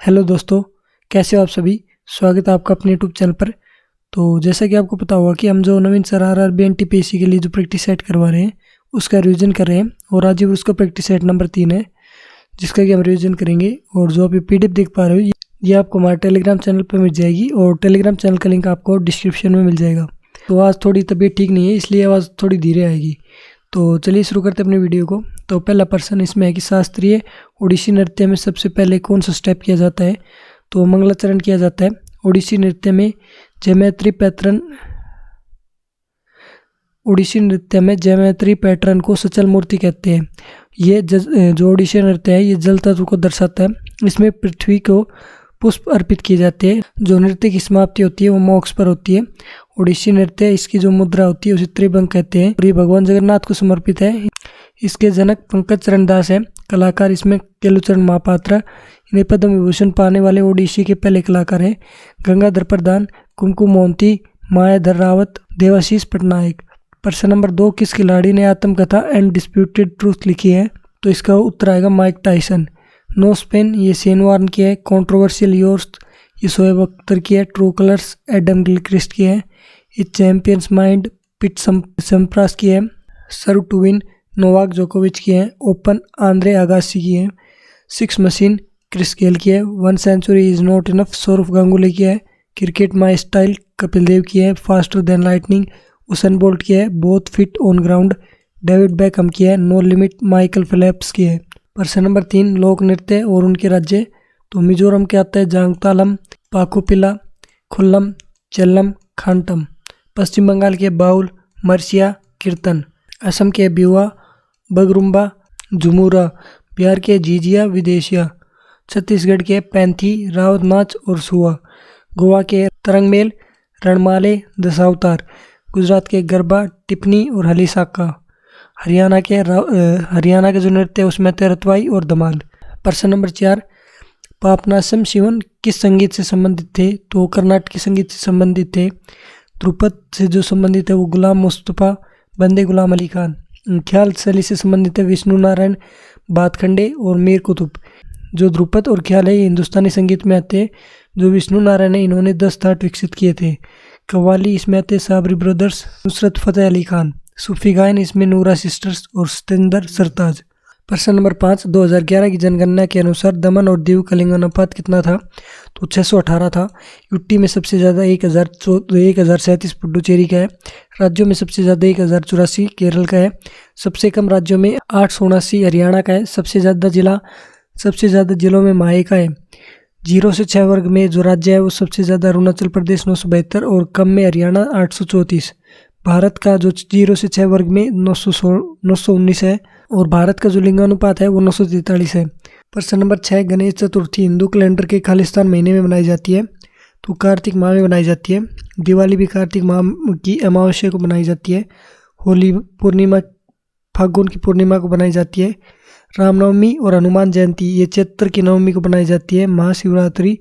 Hello दोस्तों, कैसे हो आप सभी। स्वागत है आपका अपने यूट्यूब चैनल पर। तो जैसा कि आपको पता होगा कि हम जो नवीन सर आरआरबी एनटीपीसी के लिए जो प्रैक्टिस सेट करवा रहे हैं उसका रिवीजन कर रहे हैं और आज ही उसका प्रैक्टिस सेट नंबर 3 है जिसका कि हम रिवीजन करेंगे। और जो आप पीडीएफ देख पा रहे हो ये आपको हमारे टेलीग्राम चैनल पर मिल जाएगी और टेलीग्राम चैनल का लिंक आपको डिस्क्रिप्शन में मिल जाएगा। तो आज थोड़ी तबीयत ठीक नहीं है इसलिए आवाज़ थोड़ी धीरे आएगी। तो चलिए शुरू करते हैं अपनी वीडियो को। तो पहला प्रश्न इसमें है कि शास्त्रीय ओडिसी नृत्य में सबसे पहले कौन सा स्टेप किया जाता है। तो मंगलाचरण किया जाता है। ओडिसी नृत्य में ज्योमेट्री पैटर्न को सचल मूर्ति कहते हैं। ये जो ओडिसी नृत्य है ये जल तत्व को दर्शाता है। इसमें पृथ्वी को पुष्प अर्पित किए जाते हैं। जो नृत्य की समाप्ति होती है वो मोक्ष पर होती है। ओडिसी नृत्य इसकी जो मुद्रा होती है उसे त्रिभंग कहते हैं और ये भगवान जगन्नाथ को समर्पित है। इसके जनक पंकज चरण दास है। कलाकार इसमें केलुचरण महापात्रा, इन्हें पद्म विभूषण पाने वाले ओडिसी के पहले कलाकार हैं। गंगाधर प्रधान, कुमकुम मोहंती, मायाधर रावत, देवाशीष पटनायक। प्रश्न नंबर 2, किस खिलाड़ी ने आत्मकथा एंड डिस्प्यूटेड ट्रूथ लिखी है। तो इसका उत्तर आएगा माइक टाइसन। नो स्पेन ये शेन वार्न की है। कॉन्ट्रोवर्शियल योर्स ये शोएब अख्तर की है। ट्रू कलर्स एडम गिलक्रिस्ट की है। ये चैंपियंस माइंड पिट सम्प्रास की है। सर्व टू विन नोवाक जोकोविच की है। ओपन आंद्रे आगासी की है। सिक्स मशीन क्रिस गेल की है। 1 century is not enough Sourav Ganguly की है। Cricket my style Kapil Dev की है। Faster than lightning Usain Bolt की है। Both feet on ground David Beckham की है। नो लिमिट माइकल फिलिप्स की है। प्रश्न नंबर 3, लोक नृत्य और उनके राज्य। तो मिजोरम के आता है जांगतालम, पाकुपिला, खुल्लम, चेल्लम, खांटम। पश्चिम बंगाल के बाउल, मरसिया, कीर्तन। असम के बिहुआ, बगरुम्बा, झुमुरा। बिहार के झिझिया, विदेशिया। छत्तीसगढ़ के पैंथी, रावत नाच और सुआ। गोवा के तरंगमेल, रणमाले, दशावतार। गुजरात के गरबा, टिप्पणी और हलीसाका। हरियाणा के जो नृत्य है उसमें तेरतवाई और धमाल। प्रश्न नंबर 4, पापनासम शिवन किस संगीत से संबंधित थे। तो कर्नाटकी संगीत से संबंधित थे। ध्रुपद से जो संबंधित है वो गुलाम मुस्तफ़ा, बंदे गुलाम अली खान। ख्याल शैली से संबंधित है विष्णु नारायण भातखंडे और मीर कुतुब। जो ध्रुपद और ख्याल है ये हिंदुस्तानी संगीत में आते हैं। जो विष्णु नारायण है इन्होंने 10 थाट विकसित किए थे। कव्वाली इसमें आते साबरी ब्रदर्स, नुसरत फतेह अली खान। सूफी गायन इसमें नूरा सिस्टर्स और सतेंद्र सरताज। प्रश्न नंबर 5, 2011 की जनगणना के अनुसार दमन और दीव का लिंगानुपात कितना था। तो 618 था। यूटी में सबसे ज़्यादा 1037 पुडुचेरी का है। राज्यों में सबसे ज़्यादा 1084 केरल का है। सबसे कम राज्यों में 879 हरियाणा का है। सबसे ज़्यादा जिलों में माहे का है। 0 से 6 वर्ग में जो राज्य है वो सबसे ज़्यादा अरुणाचल प्रदेश 972 और कम में हरियाणा 834। भारत का जो 0 से 6 वर्ग में 919 है और भारत का जो लिंगानुपात है वो 943 है। प्रश्न नंबर 6, गणेश चतुर्थी हिंदू कैलेंडर के खालिस्तान महीने में मनाई जाती है। तो कार्तिक माह में मनाई जाती है। दिवाली भी कार्तिक माह की अमावस्या को मनाई जाती है। होली पूर्णिमा फाल्गुन की पूर्णिमा को बनाई जाती है। रामनवमी और हनुमान जयंती ये चैत्र की नवमी को बनाई जाती है। महाशिवरात्रि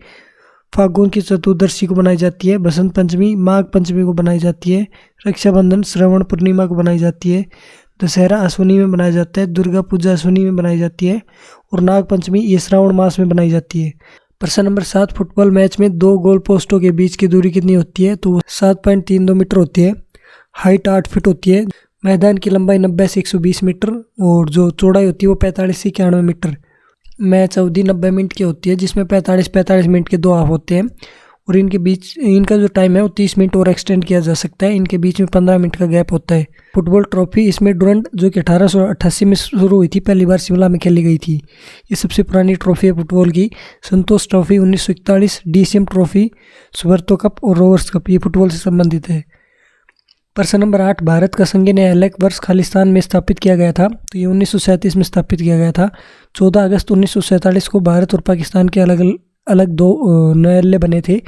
फाल्गुन की चतुर्दशी को बनाई जाती है। बसंत पंचमी माघ पंचमी को बनाई जाती है। रक्षाबंधन श्रवण पूर्णिमा को बनाई जाती है। दशहरा अश्विनी में बनाया जाता है। दुर्गा पूजा अश्विनी में बनाई जाती है और नाग पंचमी ये श्रावण मास में बनाई जाती है। प्रश्न नंबर 7, फुटबॉल मैच में 2 गोल पोस्टों के बीच की दूरी कितनी होती है। तो 7.32 मीटर होती है। हाइट 8 फीट होती है। मैदान की लंबाई 90 से 120 मीटर और जो चौड़ाई होती है वो 45 से 91 मीटर। मैच अवधि 90 मिनट की होती है जिसमें 45 मिनट के 2 हाफ होते हैं और इनका जो टाइम है वो 30 मिनट और एक्सटेंड किया जा सकता है। इनके बीच में 15 मिनट का गैप होता है। फुटबॉल ट्रॉफी इसमें डुरंड जो कि 1888 में शुरू हुई थी, पहली बार शिमला में खेली गई थी। ये सबसे पुरानी ट्रॉफी है फुटबॉल की। Santosh trophy 1941, DCM trophy, Subroto cup और रोवर्स कप ये फुटबॉल से संबंधित है। प्रश्न नंबर 8, भारत का संघीय न्यायालय वर्ष खालिस्तान में स्थापित किया गया था। तो ये 1937 में स्थापित किया गया था। 14 अगस्त 1947 को भारत और पाकिस्तान के अलग 2 न्यायालय बने थे।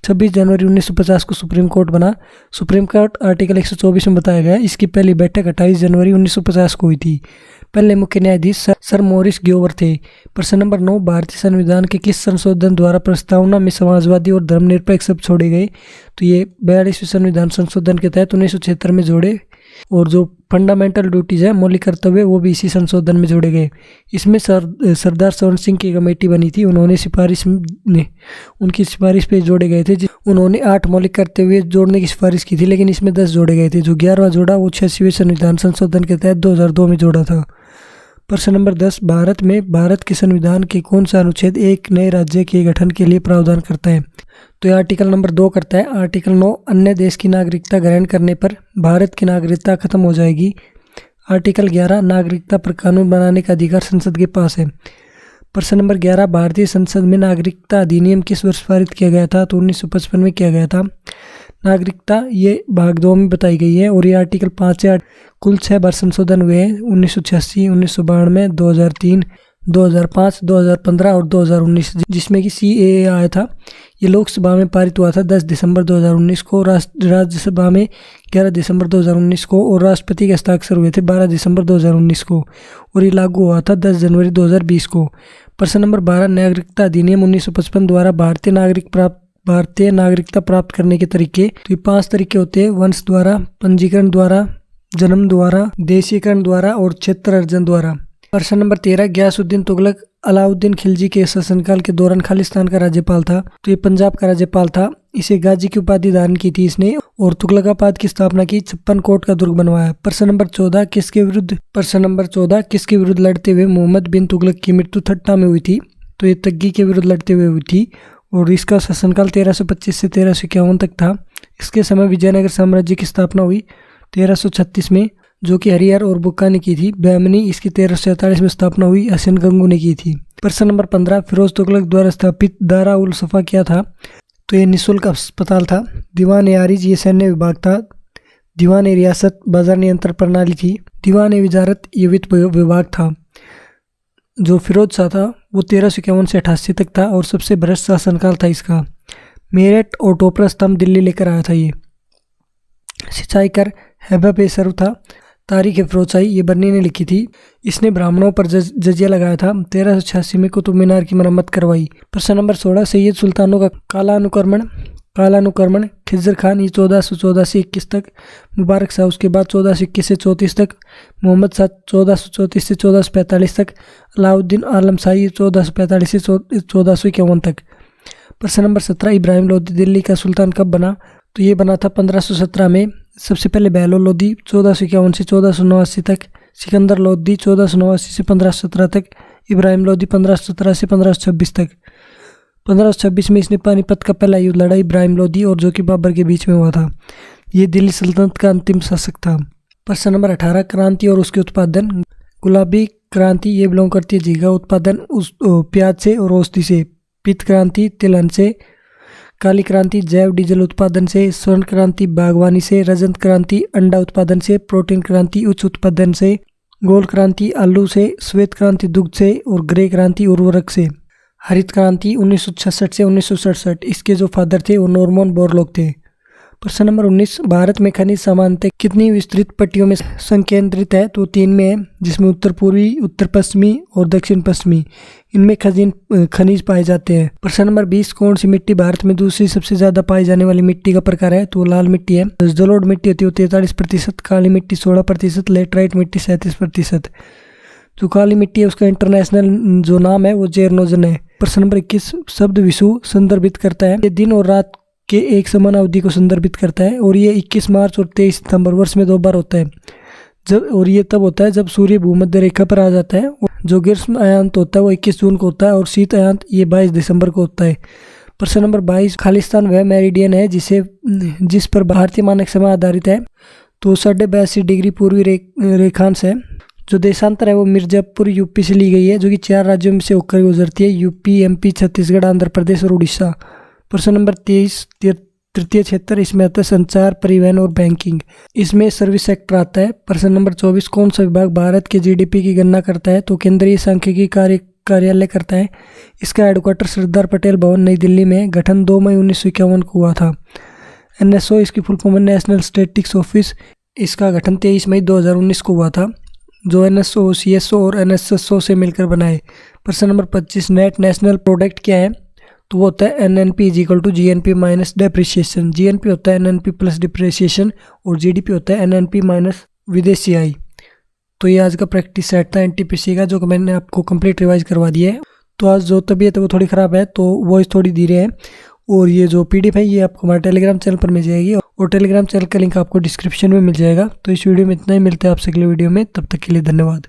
26 जनवरी 1950 को सुप्रीम कोर्ट बना। सुप्रीम कोर्ट आर्टिकल 124 में बताया गया। इसकी पहली बैठक 28 जनवरी 1950 को हुई थी। पहले मुख्य न्यायाधीश सर मॉरिस ग्योवर थे। प्रश्न नंबर 9, भारतीय संविधान के किस संशोधन द्वारा प्रस्तावना में समाजवादी और धर्मनिरपेक्ष शब्द छोड़े गए। तो ये 42वें संविधान संशोधन के तहत 1976 में जोड़े और जो फंडामेंटल ड्यूटीज है, मौलिक कर्तव्य, वो भी इसी संशोधन में जोड़े गए। इसमें सरदार स्वर्ण सिंह की कमेटी बनी थी, उनकी सिफारिश पे जोड़े गए थे। उन्होंने 8 मौलिक कर्तव्य जोड़ने की सिफारिश की थी, लेकिन इसमें 10 जोड़े गए थे। जो 11वां जोड़ा वो 86वें संविधान संशोधन के तहत 2002 में जोड़ा था। प्रश्न नंबर 10, भारत में भारत के संविधान के कौन सा अनुच्छेद एक नए राज्य के गठन के लिए प्रावधान करता है? तो ये आर्टिकल नंबर 2 करता है। आर्टिकल 9, अन्य देश की नागरिकता ग्रहण करने पर भारत की नागरिकता खत्म हो जाएगी। आर्टिकल 11, नागरिकता पर कानून बनाने का अधिकार संसद के पास है। प्रश्न नंबर 11, भारतीय संसद में नागरिकता अधिनियम किस वर्ष पारित किया गया था? तो 1955 में किया गया था। नागरिकता ये भाग 2 में बताई गई है और ये आर्टिकल 5 से कुल 6 बार संशोधन हुए हैं, 1986, 1992, 2003, 2005, 2015 और 2019, जिसमें कि CAA आया था। ये लोकसभा में पारित हुआ था 10 दिसंबर 2019 को, राज्यसभा में 11 दिसंबर 2019 को और राष्ट्रपति के हस्ताक्षर हुए थे 12 दिसंबर 2019 को और ये लागू हुआ था 10 जनवरी 2020 को। प्रश्न नंबर 12, नागरिकता अधिनियम 1955 द्वारा भारतीय नागरिकता प्राप्त करने के तरीके। तो ये 5 तरीके होते हैं: वंश द्वारा, पंजीकरण द्वारा, जन्म द्वारा, देशीकरण द्वारा और क्षेत्र अर्जन द्वारा। प्रश्न नंबर 13, गयासुद्दीन तुगलक अलाउद्दीन खिलजी के शासनकाल के दौरान खालिस्तान का राज्यपाल था। तो ये पंजाब का राज्यपाल था। इसे गाजी की उपाधि धारण की थी इसने और तुगलकाबाद की स्थापना की, 56 कोट का दुर्ग बनवाया। प्रश्न नंबर 14, किसके विरुद्ध लड़ते हुए मोहम्मद बिन तुगलक की मृत्यु ठट्टा में हुई थी? तो ये तग्गी के विरुद्ध लड़ते हुए हुई थी और इसका शासनकाल 1325 से 1351 तक था। इसके समय विजयनगर साम्राज्य की स्थापना हुई 1336 में, जो कि हरिहर और बुक्का ने की थी। बहमनी इसकी 1347 में स्थापना हुई, हसन गंगू ने की थी। प्रश्न नंबर 15, फिरोज तुगलक द्वारा स्थापित दारा उल सफा क्या था? तो ये निःशुल्क अस्पताल था। दीवान आरिज ये सैन्य विभाग था। दीवान रियासत बाजार नियंत्रण प्रणाली थी। दीवान विजारत ये वित्त विभाग था। जो फिरोज शाह था वो 1351 से 88 तक था और सबसे भ्रष्ट शासनकाल था इसका। मेरठ और टोपरा स्तंभ दिल्ली लेकर आया था ये। सिंचाई कर हैबा पेशर था। तारीख फिरोजशाही ये बर्नी ने लिखी थी। इसने ब्राह्मणों पर जजिया लगाया था। 1386 में कुतुब मीनार की मरम्मत करवाई। प्रश्न नंबर 16, सैयद सुल्तानों का कालानुक्रमण खिज़र खान ये 1414 से 21 तक, मुबारक शाह उसके बाद 1421 से 34 तक, मोहम्मद शाह 1434 से 1445 तक, अलाउद्दीन आलम शाही 1445 से 1451 तक। प्रश्न नंबर 17, इब्राहिम लोदी दिल्ली का सुल्तान कब बना? तो ये बना था 1517 में। सबसे पहले बहलोल लोदी 1451 से 1489 तक, सिकंदर लोदी 1489 से 1517 तक, इब्राहिम लोदी 1517 से 1526 तक। 1526 में इसने पानीपत का पहला युद्ध लड़ा इब्राहिम लोदी और जो कि बाबर के बीच में हुआ था। ये दिल्ली सल्तनत का अंतिम शासक था। प्रश्न नंबर 18, क्रांति और उसके उत्पादन। गुलाबी क्रांति ये बिलोंग करती है झींगा उत्पादन प्याज से और औषधि से। पीत क्रांति तिलहन से। काली क्रांति जैव डीजल उत्पादन से। स्वर्ण क्रांति बागवानी से। रजत क्रांति अंडा उत्पादन से। प्रोटीन क्रांति उच्च उत्पादन से। गोल्ड क्रांति आलू से। श्वेत क्रांति दुग्ध से और ग्रे क्रांति उर्वरक से। हरित क्रांति 1966 से 1967। इसके जो फादर थे वो नॉर्मन बोरलॉग थे। प्रश्न नंबर 19, भारत में खनिज सामान्यतः कितनी विस्तृत पट्टियों में संकेंद्रित है? तो 3 में है, जिसमें उत्तर पूर्वी, उत्तर पश्चिमी और दक्षिण पश्चिमी इनमें खनिज पाए जाते हैं। प्रश्न नंबर 20, कौन सी मिट्टी भारत में दूसरी सबसे ज्यादा पाई जाने वाली मिट्टी का प्रकार है? तो लाल मिट्टी है। जलोढ़ मिट्टी होती है 43%, काली मिट्टी 16%, लेटराइट मिट्टी 37%। जो काली मिट्टी है उसका इंटरनेशनल जो नाम है वो जेरनोजन है। प्रश्न नंबर 21, शब्द विषु संदर्भित करता है। ये दिन और रात के एक समान अवधि को संदर्भित करता है और ये 21 मार्च और 23 सितंबर वर्ष में 2 बार होता है। और ये तब होता है जब सूर्य भूमध्य रेखा पर आ जाता है। जो ग्रीष्म अयांत होता है वो 21 जून को होता है और शीत अयांत ये 22 दिसंबर को होता है। प्रश्न नंबर 22, खालिस्तान वह मेरिडियन है जिस पर भारतीय मानक समय आधारित है। तो 82.5 डिग्री पूर्वी रेखांश है। जो देशांतर है वो मिर्जापुर यूपी से ली गई है, जो कि 4 राज्यों में से होकर गुजरती है, यूपी, एमपी, छत्तीसगढ़, आंध्र प्रदेश और उड़ीसा। प्रश्न नंबर 23, तृतीय क्षेत्र, इसमें आता है संचार, परिवहन और बैंकिंग। इसमें सर्विस सेक्टर आता है। प्रश्न नंबर 24, कौन सा विभाग भारत के जीडीपी की गणना करता है? तो केंद्रीय सांख्यिकी कार्यालय करता है। इसका हेडक्वार्टर सरदार पटेल भवन नई दिल्ली में। गठन 2 मई 1951 को हुआ था। एनएसओ इसकी फुल फॉर्म है नेशनल स्टैटिस्टिक्स ऑफिस। इसका गठन 23 मई 2019 को हुआ था। जो एनएसओ, सीएसओ और एनएसएसओ से मिलकर बनाए। प्रश्न नंबर 25, नेट नेशनल प्रोडक्ट क्या है? तो वो होता है NNP = GNP minus depreciation. GNP होता है एनएनपी प्लस डिप्रिसिएशन और जीडीपी होता है एनएनपी माइनस विदेशी आई। तो ये आज का प्रैक्टिस सेट था एनटीपीसी का, जो कि मैंने आपको कंप्लीट रिवाइज करवा दिया है। तो आज जो तबीयत है वो थोड़ी ख़राब है, तो वॉइस थोड़ी धीरे है। और ये जो पीडीएफ है ये आपको हमारे टेलीग्राम चैनल पर मिल जाएगी, और टेलीग्राम चैनल का लिंक आपको डिस्क्रिप्शन में मिल जाएगा। तो इस वीडियो में इतना ही, मिलते हैं आपसे अगले वीडियो में, तब तक के लिए धन्यवाद।